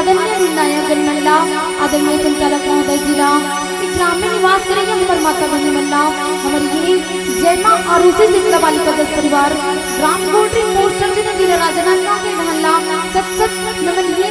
आदरणीय निर्णायक जनमंडला, आदरणीय संचालक महोदय जिला, ग्राम में निवास करेंगे हमारे माता बहनी मल्ला, हमारी ये जय मां आरुषि शिक्षा बालिका दस परिवार ग्राम कोटरी पोस्टर जिला राजनांदगांव के महल्ला सत सत नमन ये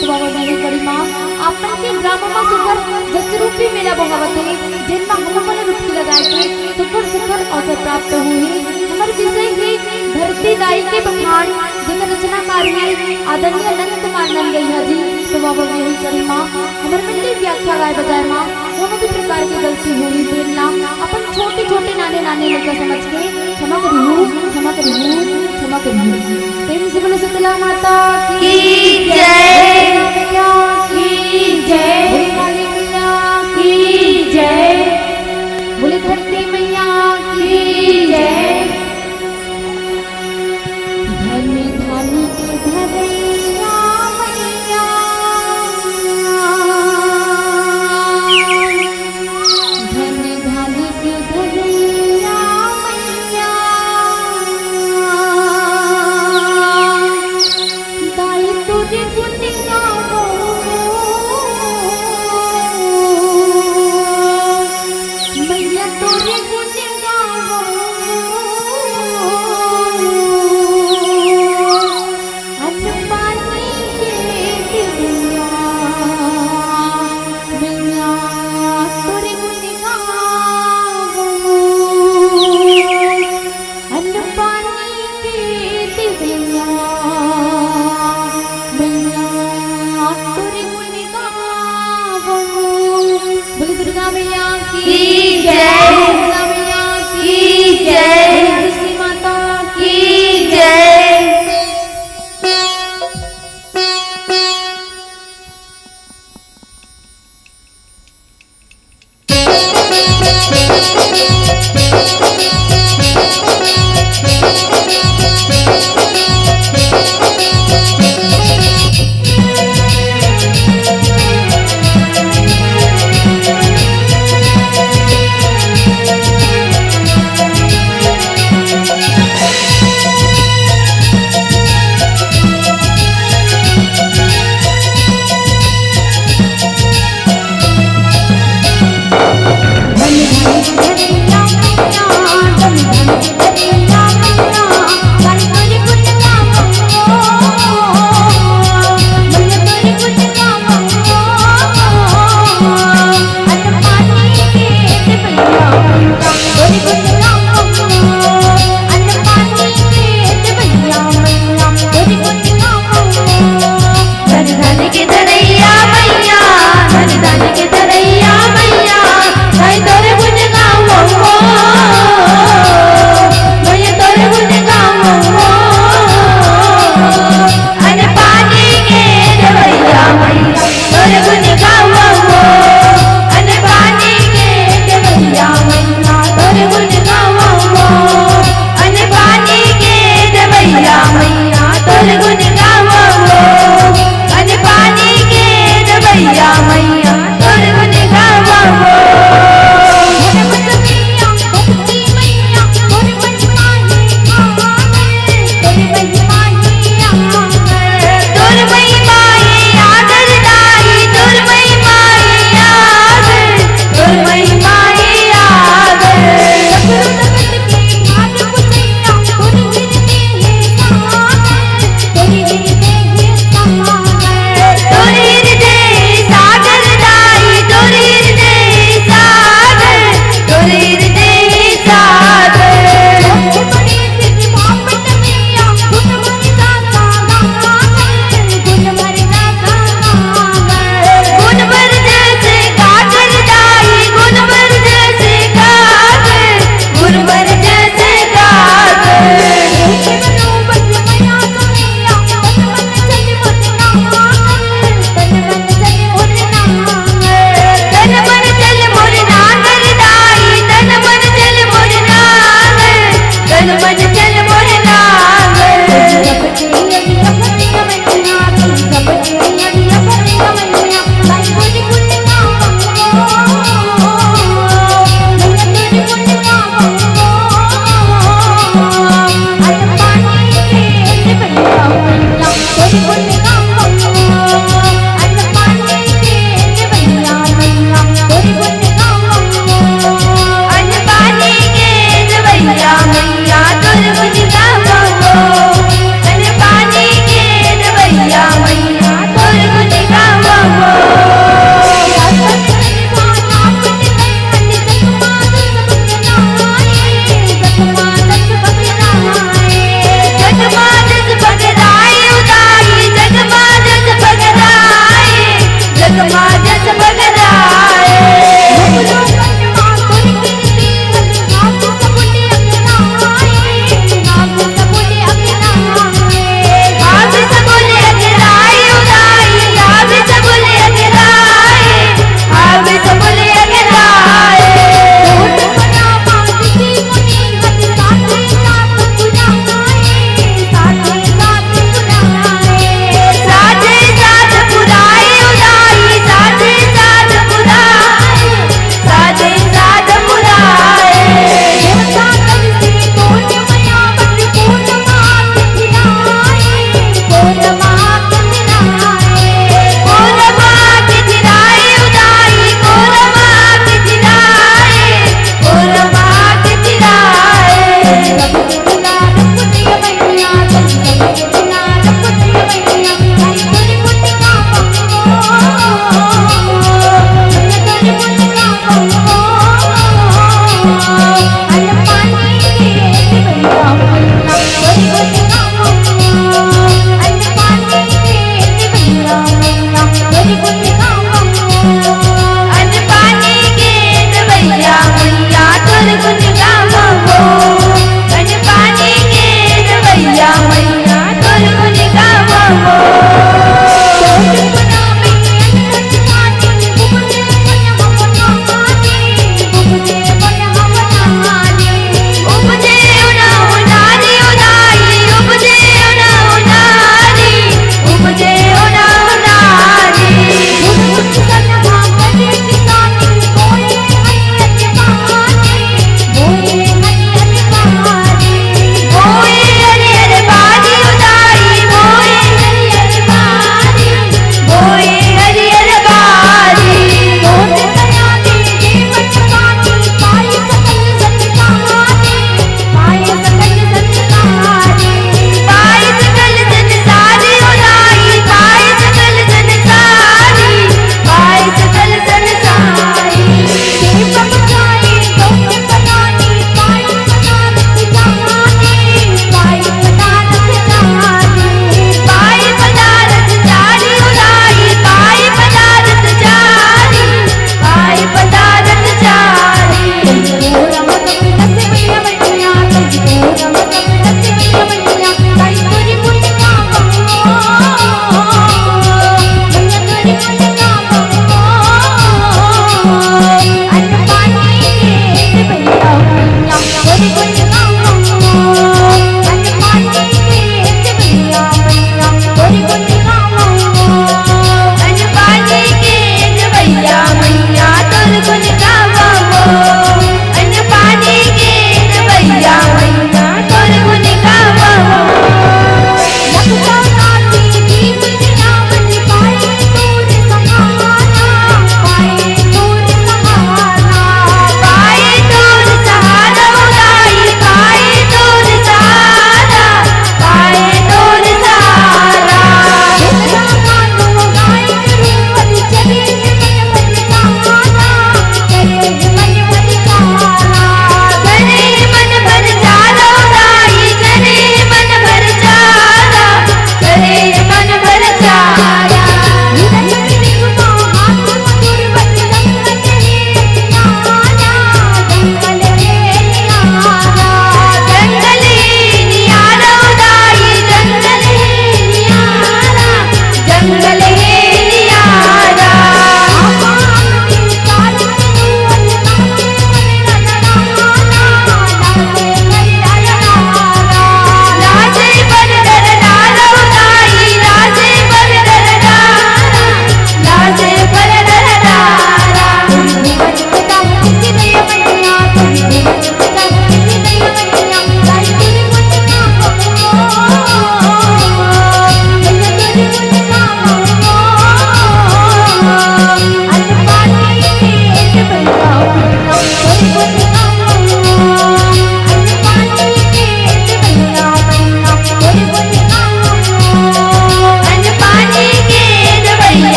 तो बाबा बहनी बड़ी माँ आपन के ग्राम में सुखर जस रूपी मेला बहावते जिनमा हम रूप की लगाए के सुखर अवसर प्राप्त हुए। हमारे विषय है धरती दाई के बखान जिनका रचनाकार है आदरणीय नंद कुमार नंदगैया जी। तो बाबा बहनी बड़ी माँ हमारे मंदिर व्याख्या गाय बजाय माँ दोनों भी प्रकार की गलती हुई प्रेरणा अपन छोटे छोटे नाने लेकर समझ के क्षमा करियो प्रेम से बोलो शीतला माता की जय, की जय, की जय, बोले धरती मैया की जय। धन धन के धरैया मैया, धन धन के धरैया मैया, दाई तुझे गुण गावो, मैया तुझे गुण गावो, अन्न पानी के दिया मैया तुझे गुण गावो, अन्न पानी के दिया मैया तुझे गुण गावो। बोले दुर्गा मैया की जय, दुर्गा मैया की जय, तुलसी माता की जय।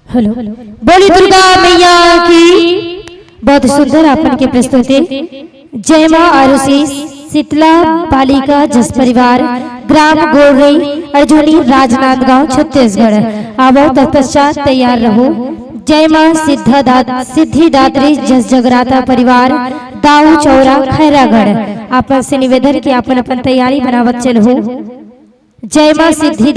हेलो, बोली दुर्गा मैया की। बहुत सुंदर अपन के प्रस्तुति। जय मां आरुषि शीतला बालिका जस परिवार, ग्राम गोरई, अर्जुनी, राजनांदगांव, छत्तीसगढ़। आवो तत्पश्चात तैयार रहो। जय मां सिद्धिदात्री जस जगराता परिवार, दाऊ चौरा, खैरागढ़। आपन से निवेदन की अपन अपन तैयारी बनावत चल हो। जय मां सिद्धि